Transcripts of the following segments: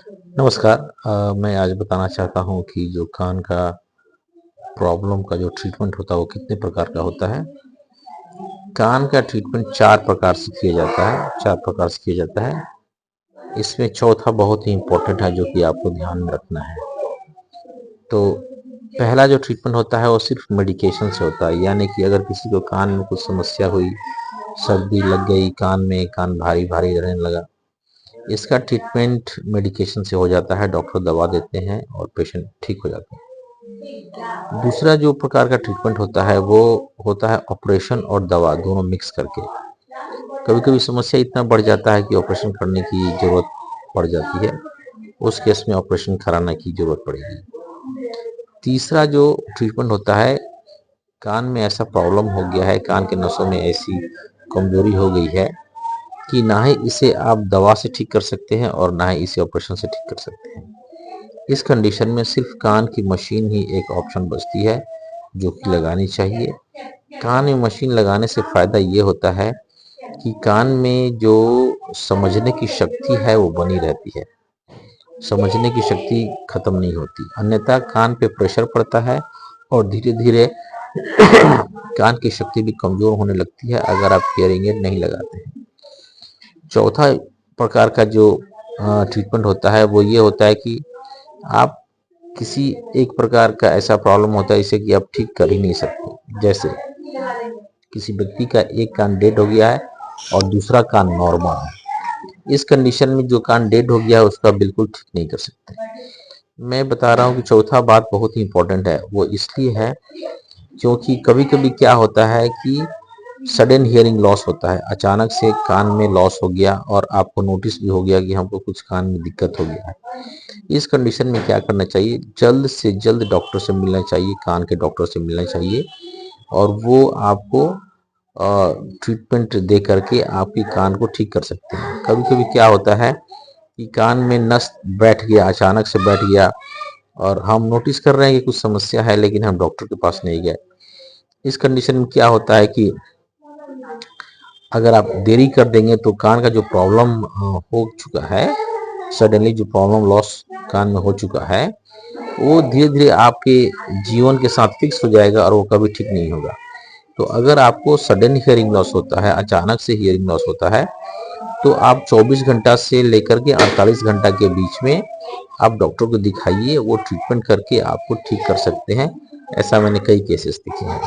नमस्कार। मैं आज बताना चाहता हूँ कि जो कान का प्रॉब्लम का जो ट्रीटमेंट होता है वो कितने प्रकार का होता है। कान का ट्रीटमेंट 4 प्रकार से किया जाता है 4 प्रकार से किया जाता है। इसमें चौथा बहुत ही इम्पोर्टेंट है जो कि आपको ध्यान में रखना है। तो पहला जो ट्रीटमेंट होता है वो सिर्फ मेडिकेशन से होता है, यानी कि अगर किसी को कान में कुछ समस्या हुई, सर्दी लग गई कान में, कान भारी-भारी रहने लगा, इसका ट्रीटमेंट मेडिकेशन से हो जाता है। डॉक्टर दवा देते हैं और पेशेंट ठीक हो जाता है। दूसरा जो प्रकार का ट्रीटमेंट होता है वो होता है ऑपरेशन और दवा दोनों मिक्स करके। कभी-कभी समस्या इतना बढ़ जाता है कि ऑपरेशन करने की ज़रूरत पड़ जाती है। उस केस में ऑपरेशन कराने की ज़रूरत पड़ेगी। तीसरा जो ट्रीटमेंट होता है, कान में ऐसा प्रॉब्लम हो गया है, कान के नसों में ऐसी कमज़ोरी हो गई है कि ना ही इसे आप दवा से ठीक कर सकते हैं और ना ही इसे ऑपरेशन से ठीक कर सकते हैं। इस कंडीशन में सिर्फ कान की मशीन ही एक ऑप्शन बचती है जो कि लगानी चाहिए। कान में मशीन लगाने से फ़ायदा ये होता है कि कान में जो समझने की शक्ति है वो बनी रहती है, समझने की शक्ति खत्म नहीं होती। अन्यथा कान पे प्रेशर पड़ता है और धीरे-धीरे कान की शक्ति भी कमज़ोर होने लगती है अगर आप हियरिंग एड नहीं लगाते हैं। चौथा प्रकार का जो ट्रीटमेंट होता है वो ये होता है कि आप किसी एक प्रकार का ऐसा प्रॉब्लम होता है जिसे कि आप ठीक कर ही नहीं सकते। जैसे किसी व्यक्ति का एक कान डेड हो गया है और दूसरा कान नॉर्मल है। इस कंडीशन में जो कान डेड हो गया है उसका बिल्कुल ठीक नहीं कर सकते। मैं बता रहा हूँ कि चौथा बात बहुत ही इम्पोर्टेंट है। वो इसलिए है क्योंकि कभी-कभी क्या होता है कि सडन हियरिंग लॉस होता है। अचानक से कान में लॉस हो गया और आपको नोटिस भी हो गया कि हमको कुछ कान में दिक्कत हो गया है। इस कंडीशन में क्या करना चाहिए? जल्द से जल्द डॉक्टर से मिलना चाहिए, कान के डॉक्टर से मिलना चाहिए और वो आपको ट्रीटमेंट दे करके आपके कान को ठीक कर सकते हैं। कभी-कभी क्या होता है कि कान में नस बैठ गया, अचानक से बैठ गया और हम नोटिस कर रहे हैं कि कुछ समस्या है लेकिन हम डॉक्टर के पास नहीं गए। इस कंडीशन में क्या होता है कि अगर आप देरी कर देंगे तो कान का जो प्रॉब्लम हो चुका है, सडनली जो प्रॉब्लम लॉस कान में हो चुका है, वो धीरे-धीरे आपके जीवन के साथ फिक्स हो जाएगा और वो कभी ठीक नहीं होगा। तो अगर आपको सडन हियरिंग लॉस होता है, अचानक से हियरिंग लॉस होता है, तो आप 24 घंटा से लेकर के 48 घंटा के बीच में आप डॉक्टर को दिखाइए, वो ट्रीटमेंट करके आपको ठीक कर सकते हैं। ऐसा मैंने कई केसेस देखे हैं।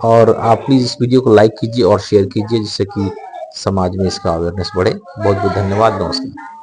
और आप प्लीज़ इस वीडियो को लाइक कीजिए और शेयर कीजिए जिससे कि समाज में इसका अवेयरनेस बढ़े। बहुत बहुत धन्यवाद। नमस्कार।